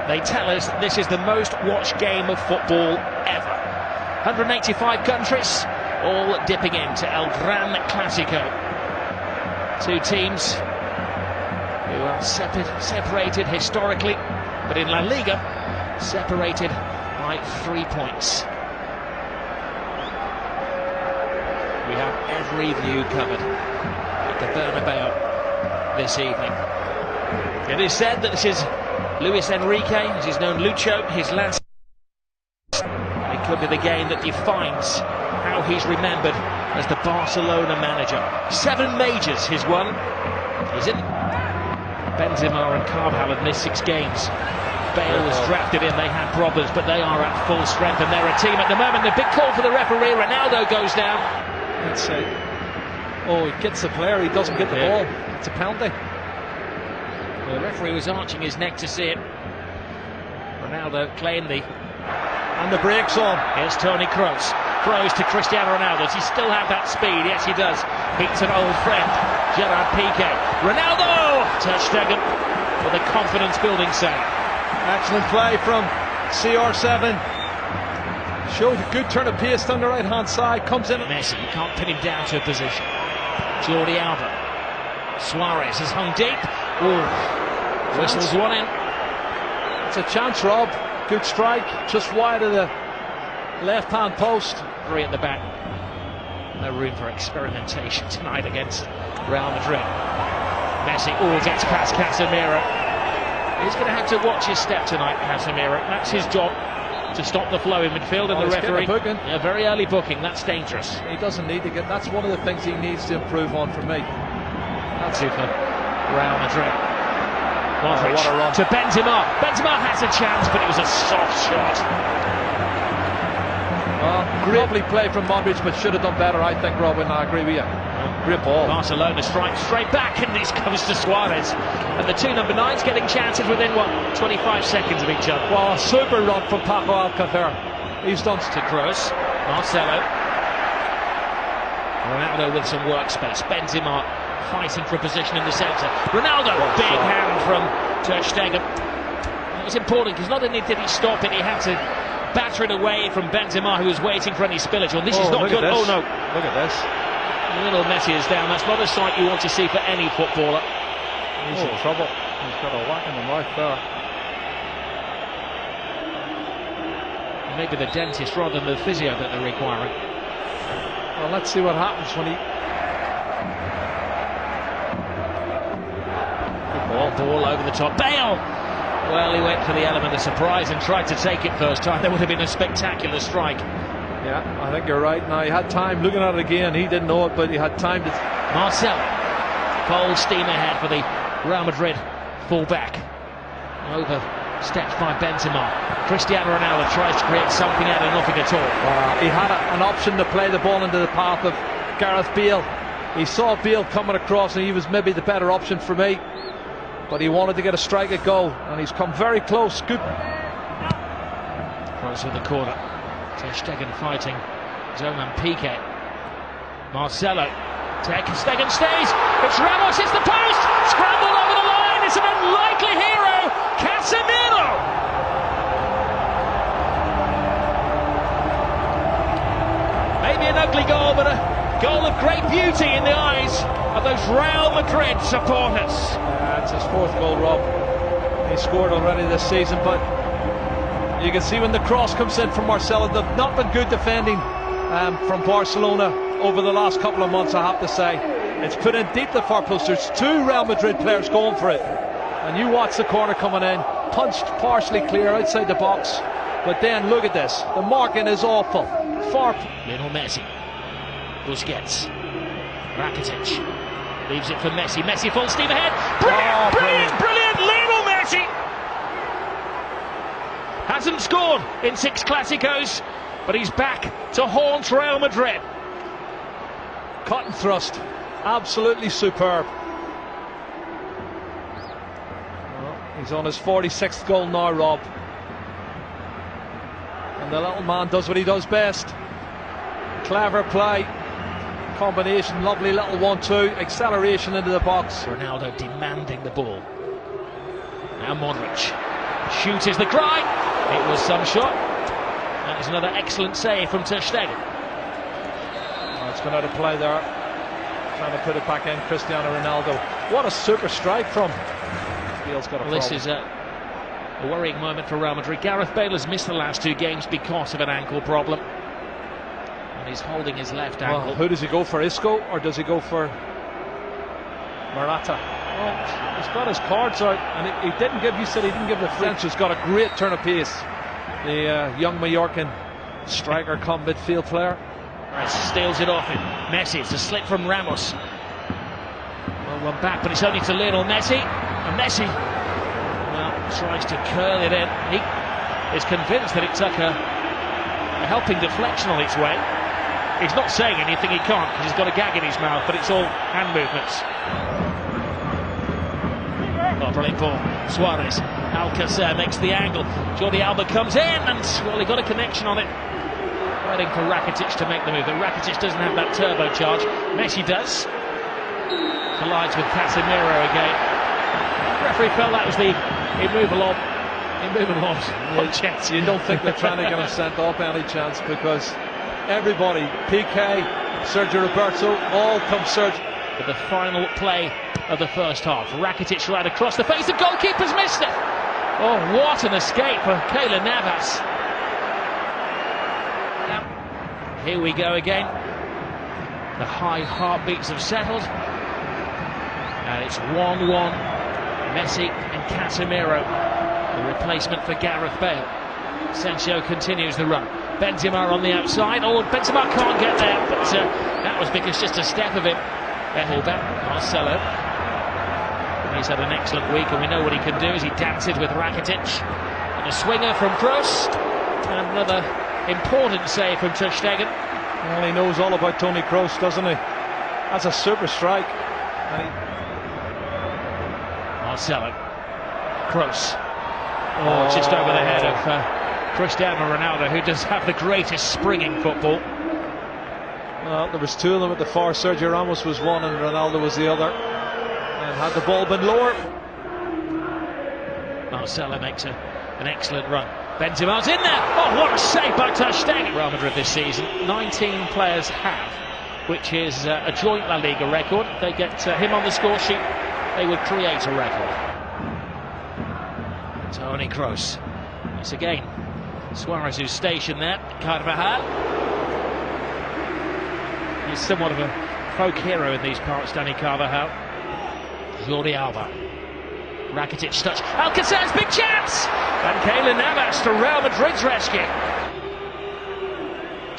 They tell us that this is the most watched game of football ever. 185 countries, all dipping into El Gran Clásico. Two teams who are separated historically, but in La Liga, separated by 3 points. We have every view covered at the Bernabeu this evening. It is said that this is Luis Enrique, as he's known Lucho, his last. It could be the game that defines how he's remembered as the Barcelona manager. 7 majors he's won. He's in. Benzema and Carvajal have missed 6 games. Bale was drafted in, they had problems, but they are at full strength and they're a team at the moment. The big call for the referee, Ronaldo goes down. Let's see. Oh, he gets the player, he doesn't get the ball. It's a penalty. The referee was arching his neck to see it. Ronaldo playing the... And the brakes on. Here's Toni Kroos. Kroos to Cristiano Ronaldo. Does he still have that speed? Yes, he does. Beats an old friend, Gerard Piqué. Ronaldo! Ter Stegen with a confidence-building save. Excellent play from CR7. Showed a good turn of pace down the right-hand side. Comes in. Messi, you can't pin him down to a position. Jordi Alba. Suarez has hung deep. Ooh. Whistles one in. It's a chance, Rob. Good strike, just wide of the left-hand post. 3 at the back. No room for experimentation tonight against Real Madrid. Messi, gets past Casemiro. He's going to have to watch his step tonight, Casemiro. That's his job, to stop the flow in midfield, and the referee. A very early booking, that's dangerous. He doesn't need to get. That's one of the things he needs to improve on for me. That's it for Real Madrid. Modric to Benzema. Benzema has a chance, but it was a soft shot. Greatly played from Modric, but should have done better, I think, Robin. I agree with you. Great ball. Barcelona strikes straight back, and this comes to Suarez. And the 2 number 9s getting chances within, 25 seconds of each other. Well, super run from Paco Alcácer. He's done to Kroos. Marcelo. Ronaldo with some workspace. Benzema fighting for a position in the centre. Ronaldo, big hand from Ter Stegen. It was important because not only did he stop it, he had to batter it away from Benzema, who was waiting for any spillage. Well, this is not good. Oh no! Look at this. Little Messi is down. That's not a sight you want to see for any footballer. He's in trouble. He's got a whack in the mouth there. Maybe the dentist rather than the physio that they're requiring. Well, let's see what happens when he. Ball over the top. Bale! Well, he went for the element of surprise and tried to take it first time. There would have been a spectacular strike. Yeah, I think you're right. Now, he had time looking at it again. He didn't know it, but he had time to... Marcelo. Full steam ahead for the Real Madrid full-back. Overstepped by Benzema. Cristiano Ronaldo tries to create something out of nothing at all. He had an option to play the ball into the path of Gareth Bale. He saw Bale coming across, and he was maybe the better option for me. But he wanted to get a strike at goal, and he's come very close. Good. Close with the corner. Ter Stegen fighting Zoman Piqué. Marcelo. Ter Stegen stays. It's Ramos, it's the post. Scrambled over the line. It's an unlikely hero. Casemiro. Maybe an ugly goal, but a goal of great beauty in the eyes of those Real Madrid supporters. It's his 4th goal, Rob. He scored already this season, but you can see when the cross comes in from Marcelo, they've not been good defending from Barcelona over the last couple of months, I have to say. It's put in deep the far post. There's 2 Real Madrid players going for it. And you watch the corner coming in, punched partially clear outside the box. But then look at this. The marking is awful. Lionel Messi. Busquets. Rakitic. Leaves it for Messi. Messi full steam ahead. Brilliant! Lionel Messi hasn't scored in 6 Clásicos, but he's back to haunt Real Madrid. Cut and thrust. Absolutely superb. Well, he's on his 46th goal now, Rob. And the little man does what he does best. Clever play. Combination, lovely little 1-2, acceleration into the box. Ronaldo demanding the ball. Now Modric, Shoot is the cry. It was some shot. That is another excellent save from Ter Stegen. Oh, it's gone out of play there. Trying to put it back in, Cristiano Ronaldo. What a super strike from. Bale's got a problem. This is a worrying moment for Real Madrid. Gareth Bale has missed the last 2 games because of an ankle problem. And he's holding his left ankle. Who does he go for, Isco, or does he go for Morata? Well, he's got his cards out, and he didn't give. You said he didn't give the French. Has got a great turn of pace. The young Mallorcan striker, come midfield player. Steals it off him. Messi. It's a slip from Ramos. Well, one back, but it's only to Lionel Messi. And Messi, well, tries to curl it in. He is convinced that it took a helping deflection on its way. He's not saying anything, he can't, because he's got a gag in his mouth, but it's all hand movements. Oh, brilliant ball. Suarez. Alcacer makes the angle. Jordi Alba comes in, and well, he got a connection on it. Waiting for Rakitic to make the move, but Rakitic doesn't have that turbocharge. Messi does. Collides with Casemiro again. The referee felt that was the immovable on Chelsea. You don't think they're trying to get him sent off any chance, because everybody, PK, Sergio Roberto, all come Sergio. But the final play of the first half, Rakitic right across the face, the goalkeeper's missed it. Oh, what an escape for Keylor Navas. Here we go again. The high heartbeats have settled. And it's 1-1. Messi and Casemiro, the replacement for Gareth Bale. Asensio continues the run. Benzema on the outside. Oh, Benzema can't get there, but that was because just a step of him. Back, Marcelo. He's had an excellent week, and we know what he can do as he dances with Rakitic. And a swinger from Kroos. And another important save from Ter Stegen. Well, he knows all about Toni Kroos, doesn't he? That's a super strike. Marcelo. Kroos. Oh, just over the head of Cristiano Ronaldo, who does have the greatest springing football. Well, there was 2 of them at the far. Sergio Ramos was one and Ronaldo was the other. And had the ball been lower. Marcelo makes an excellent run. Benzema's in there. Oh, what a save by Ter Stegen. Real Madrid this season, 19 players have, which is a joint La Liga record. They get him on the score sheet, they would create a record. Toni Kroos. Once again, Suarez who's stationed there. Carvajal. He's somewhat of a folk hero in these parts, Danny Carvajal. Jordi Alba. Rakitic touch. Alcacer's big chance! And Keylor Navas to Real Madrid's rescue.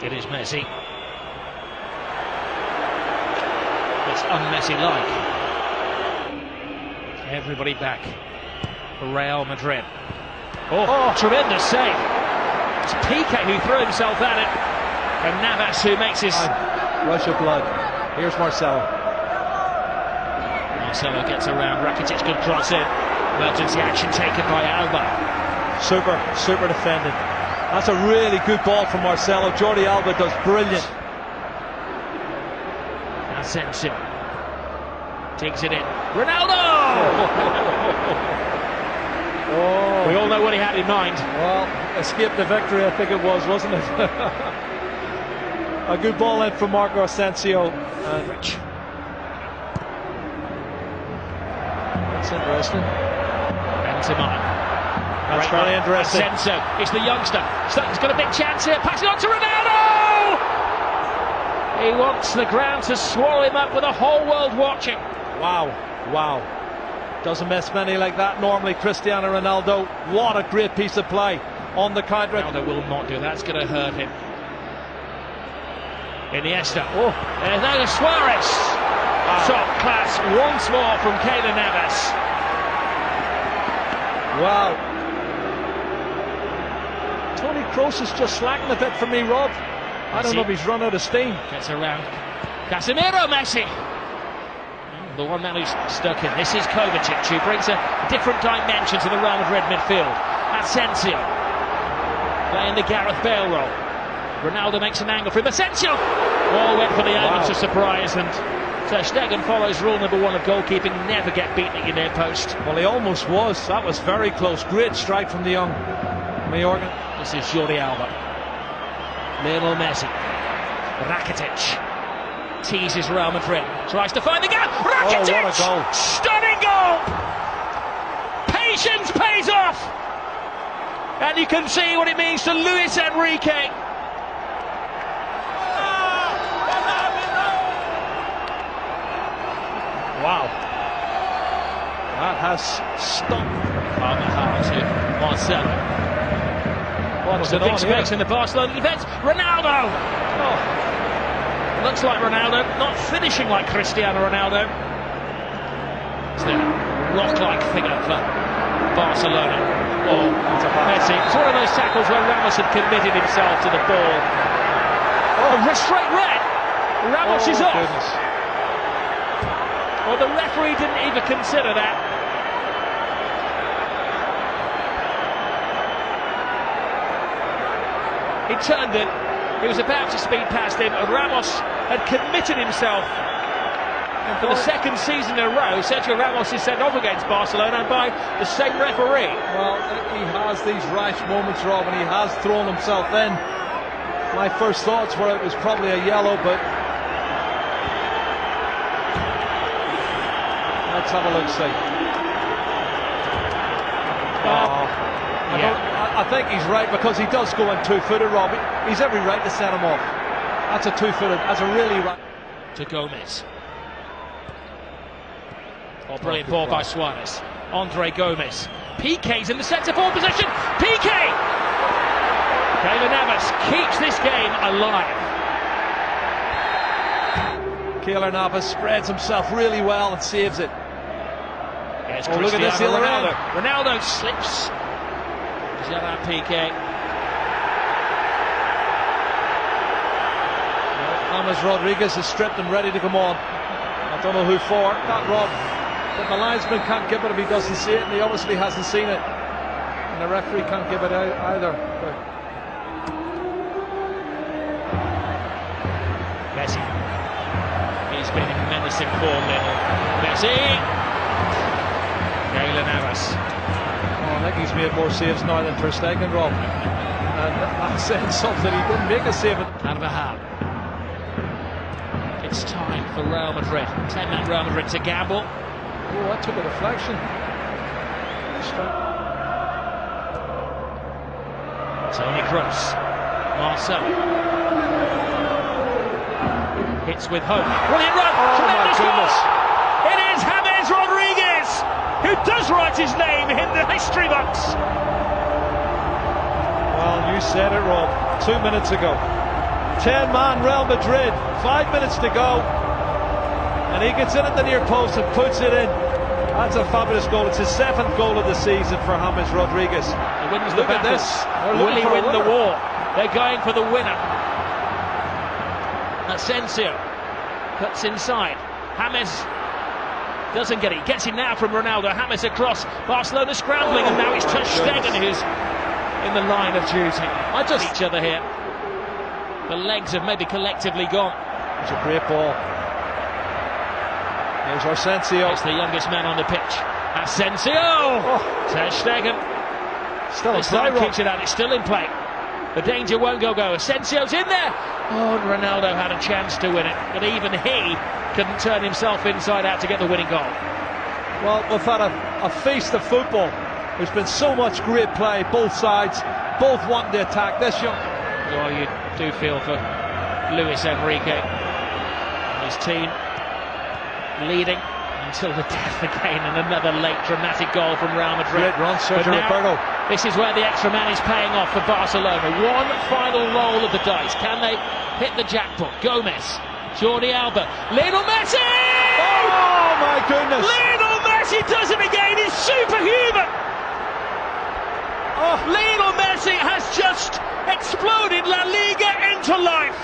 It is Messi. It's un-Messi-like. Everybody back for Real Madrid. Oh, tremendous save. It's Piqué who threw himself at it. And Navas who makes his... rush of blood. Here's Marcelo. Marcelo gets around. Rakitic good cross in. Emergency action taken by Alba. Super defending. That's a really good ball from Marcelo. Jordi Alba does brilliant. Asensio digs it in. Ronaldo! Oh. We all know what he had in mind. Well, escape the victory, I think it was, wasn't it? A good ball in from Marco Asensio. Rich. That's interesting. Benzema. That's very interesting. Asensio, it's the youngster. He's got a big chance here. Passing on to Ronaldo! He wants the ground to swallow him up with the whole world watching. Wow. Doesn't miss many like that normally. Cristiano Ronaldo. What a great piece of play on the counter. Ronaldo will not do that. That's going to hurt him. Iniesta. And then Suarez. Top class once more from Keylor Navas. Wow. Toni Kroos is just slacking a bit for me, Rob. I don't know if he's run out of steam. Gets around. Casemiro, Messi. The one man who's stuck in. This is Kovacic, who brings a different dimension to the Real Madrid midfield. Asensio playing the Gareth Bale role. Ronaldo makes an angle for him. Asensio! All went for the element of surprise, and Ter Stegen follows rule number 1 of goalkeeping: never get beaten at your near post. Well, he almost was. That was very close. Great strike from the young Mayorga. This is Jordi Alba. Lionel Messi. Rakitic teases Real Madrid. Tries to find the gap. Rakitic! Oh, what a goal. Stunning goal! Patience pays off! And you can see what it means to Luis Enrique. Wow. That has stumped Carvajal to Marcelo. What was a big space in the Barcelona defence. Ronaldo! Oh. Looks like Ronaldo, not finishing like Cristiano Ronaldo. It's the rock-like figure for Barcelona. Oh, Messi. It's one of those tackles where Ramos had committed himself to the ball. Oh, straight red! Ramos is off. Goodness. Well, the referee didn't even consider that. He turned it. He was about to speed past him, and Ramos had committed himself. And for the second season in a row, Sergio Ramos is sent off against Barcelona by the same referee. Well, he has these rash moments, Rob, and he has thrown himself in. My first thoughts were it was probably a yellow, but let's have a look, see. I think he's right, because he does go in two-footed, Rob. He's every right to set him off. That's a two-footed. That's a really right. To Gomez. Oh, brilliant ball by Suarez. Andre Gomez. Piqué's in the centre-forward position. Piqué! Keylor Navas keeps this game alive. Keylor Navas spreads himself really well and saves it. Yes, look at this, Ronaldo. Ronaldo slips. Gerard Piqué. James Rodriguez is stripped and ready to come on. I don't know who for. That Rob. But the linesman can't give it if he doesn't see it, and he obviously hasn't seen it. And the referee can't give it out either. Messi. He's been in menacing form, Lionel Messi. Keylor Navas. I think he's made more saves now than Ter Stegen, Rob. And that's saying something. He didn't make a save. Carvajal. It's time for Real Madrid. 10-man Real Madrid to gamble. Oh, that took a deflection. Toni Kroos. Marcelo. Hits with hope. Brilliant run. Tremendous goal. It is James Rodriguez who does write his name in the history books. Well, you said it, Rob. 2 minutes ago. 10-man Real Madrid. 5 minutes to go. And he gets in at the near post and puts it in. That's a fabulous goal. It's his 7th goal of the season for James Rodriguez. He wins the Look at battle. this. Will he win the war? They're going for the winner. Asensio cuts inside. James doesn't get it. Gets it now from Ronaldo. James across. Barcelona scrambling, and now it's Ter Stegen who's in the line of duty. Each other here. The legs have maybe collectively gone. It's a great ball. Here's Asensio. It's the youngest man on the pitch. Asensio! Ter Stegen. Still in play, keeps it out. It's still in play. The danger won't go. Asensio's in there. Oh, and Ronaldo had a chance to win it, but even he couldn't turn himself inside out to get the winning goal. Well, we've had a feast of football. There's been so much great play, both sides, both wanting to attack. This young... Well, you do feel for Luis Enrique and his team, leading until the death again, and another late dramatic goal from Real Madrid. Great run, Sergio Roberto. This is where the extra man is paying off for Barcelona. One final roll of the dice. Can they hit the jackpot? Gomez, Jordi Alba, Lionel Messi! Oh my goodness! Lionel Messi does it again. He's superhuman. Lionel Messi has just exploded La Liga into life.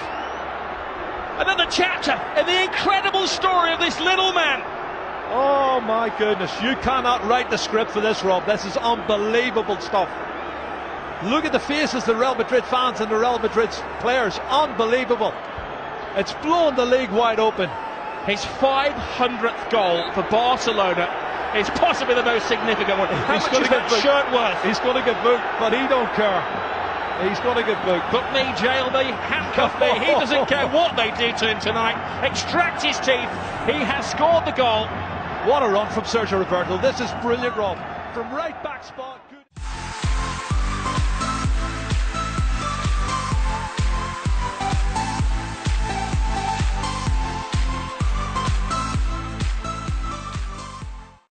Another chapter in the incredible story of this little man. Oh my goodness, you cannot write the script for this, Rob. This is unbelievable stuff. Look at the faces of the Real Madrid fans and the Real Madrid players. Unbelievable. It's blown the league wide open. His 500th goal for Barcelona is possibly the most significant one. How much is that shirt worth? He's going to get booked, but he don't care. He's going to get booked. Book me, jail me, handcuff me. He doesn't care what they do to him tonight. Extract his teeth. He has scored the goal. What a run from Sergio Roberto. This is brilliant, Rob. From right back spot. Good.